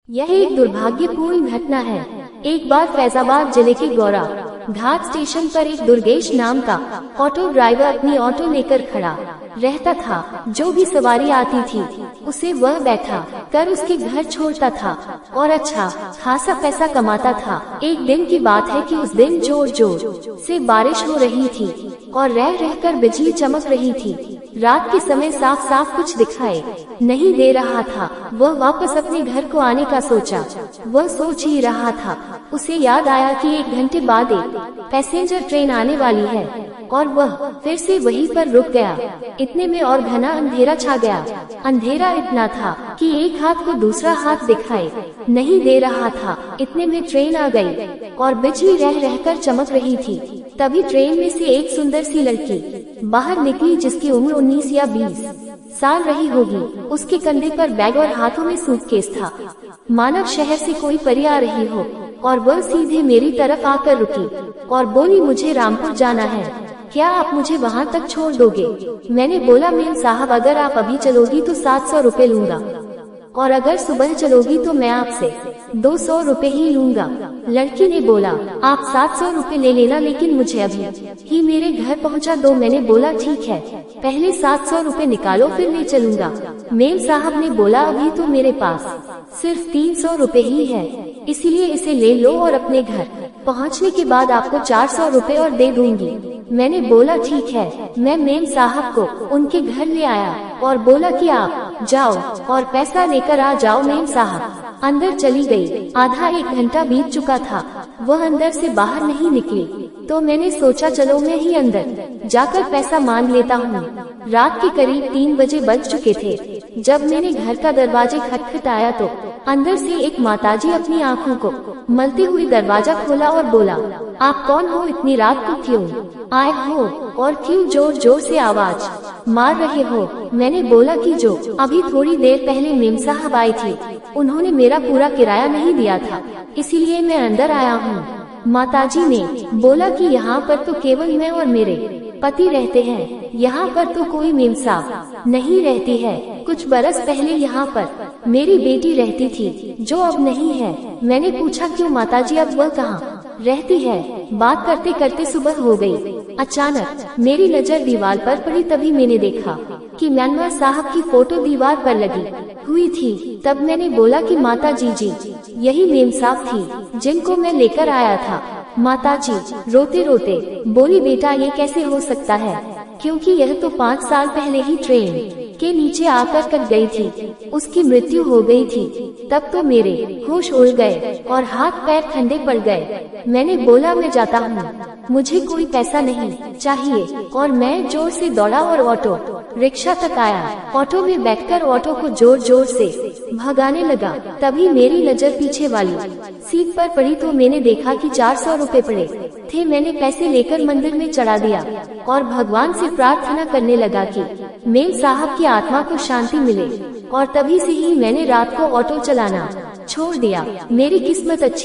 यह एक दुर्भाग्यपूर्ण घटना है। एक बार फैजाबाद जिले के गौरा घाट स्टेशन पर एक दुर्गेश नाम का ऑटो ड्राइवर अपनी ऑटो लेकर खड़ा रहता था। जो भी सवारी आती थी उसे वह बैठा कर उसके घर छोड़ता था और अच्छा खासा पैसा कमाता था। एक दिन की बात है कि उस दिन जोर जोर से बारिश हो रही थी और रह रहकर बिजली चमक रही थी। रात के समय साफ साफ कुछ दिखाई नहीं दे रहा था। वह वापस अपने घर को आने का सोचा। वह सोच ही रहा था, उसे याद आया कि 1 घंटे बाद एक पैसेंजर ट्रेन आने वाली है और वह फिर से वहीं पर रुक गया। इतने में और घना अंधेरा छा गया। अंधेरा इतना था कि एक हाथ को दूसरा हाथ दिखाई नहीं दे रहा था। इतने में ट्रेन आ गई और बिजली रह रहकर चमक रही थी। तभी ट्रेन में से एक सुंदर सी लड़की बाहर निकली जिसकी उम्र 19 या 20 साल रही होगी। उसके कंधे पर बैग और हाथों में सूटकेस था। मानव शहर से कोई परी आ रही हो और वह सीधे मेरी तरफ आकर रुकी और बोली, मुझे रामपुर जाना है, क्या आप मुझे वहाँ तक छोड़ दोगे? मैंने बोला, मेम साहब, अगर आप अभी चलोगी तो 700 रुपए लूंगा और अगर सुबह चलोगी तो मैं आपसे 200 रुपए ही लूंगा। लड़की ने बोला, आप 700 रुपए ले लेना, लेकिन मुझे अभी ही मेरे घर पहुंचा दो। मैंने बोला, ठीक है, पहले 700 रुपए निकालो फिर ले चलूंगा। मेम साहब ने बोला, अभी तो मेरे पास सिर्फ 300 रुपए ही है, इसीलिए इसे ले लो और अपने घर पहुंचने के बाद आपको 400 रुपए और दे दूंगी। मैंने बोला, ठीक है। मैं मेम साहब को उनके घर ले आया और बोला कि आप जाओ और पैसा लेकर आ जाओ। मेम साहब अंदर चली गई। आधा 1 घंटा बीत चुका था, वह अंदर से बाहर नहीं निकली। तो मैंने सोचा, चलो मैं ही अंदर जाकर पैसा मांग लेता हूँ। रात के करीब 3 बजे बज चुके थे। जब मैंने घर का दरवाजे खटखटाया तो अंदर से एक माताजी अपनी आँखों को मलते हुए दरवाजा खोला और बोला, आप कौन हो? इतनी रात को क्यों आए हो और क्यों जोर जोर से आवाज मार रहे हो? मैंने बोला कि जो अभी थोड़ी देर पहले मेम साहब आई थी, उन्होंने मेरा पूरा किराया नहीं दिया था, इसीलिए मैं अंदर आया हूँ। माताजी ने बोला कि यहाँ पर तो केवल मैं और मेरे पति रहते हैं, यहाँ पर तो कोई मेम साहब नहीं रहती है। कुछ बरस पहले यहाँ पर मेरी बेटी रहती थी, जो अब नहीं है। मैंने पूछा, क्यों माताजी, अब वह कहाँ रहती है? बात करते करते सुबह हो गई। अचानक मेरी नजर दीवार पर पड़ी। तभी मैंने देखा कि म्यांमार साहब की फोटो दीवार पर लगी हुई थी। तब मैंने बोला कि माताजी जी, यही मेम साहब थी जिनको मैं लेकर आया था। माताजी रोते रोते बोली, बेटा ये कैसे हो सकता है, क्योंकि यह तो 5 साल पहले ही ट्रेन के नीचे आकर कट गई थी, उसकी मृत्यु हो गई थी। तब तो मेरे होश उड़ गए और हाथ पैर ठंडे पड़ गए। मैंने बोला, मैं जाता हूँ, मुझे कोई पैसा नहीं चाहिए। और मैं जोर से दौड़ा और ऑटो रिक्शा तक आया। ऑटो में बैठकर ऑटो को जोर जोर से भगाने लगा। तभी मेरी नजर पीछे वाली सीट पर पड़ी तो मैंने देखा कि 400 रुपए पड़े थे। मैंने पैसे लेकर मंदिर में चढ़ा दिया और भगवान से प्रार्थना करने लगा कि मेम साहब की आत्मा को शांति मिले। और तभी से ही मैंने रात को ऑटो चलाना छोड़ दिया। मेरी किस्मत अच्छी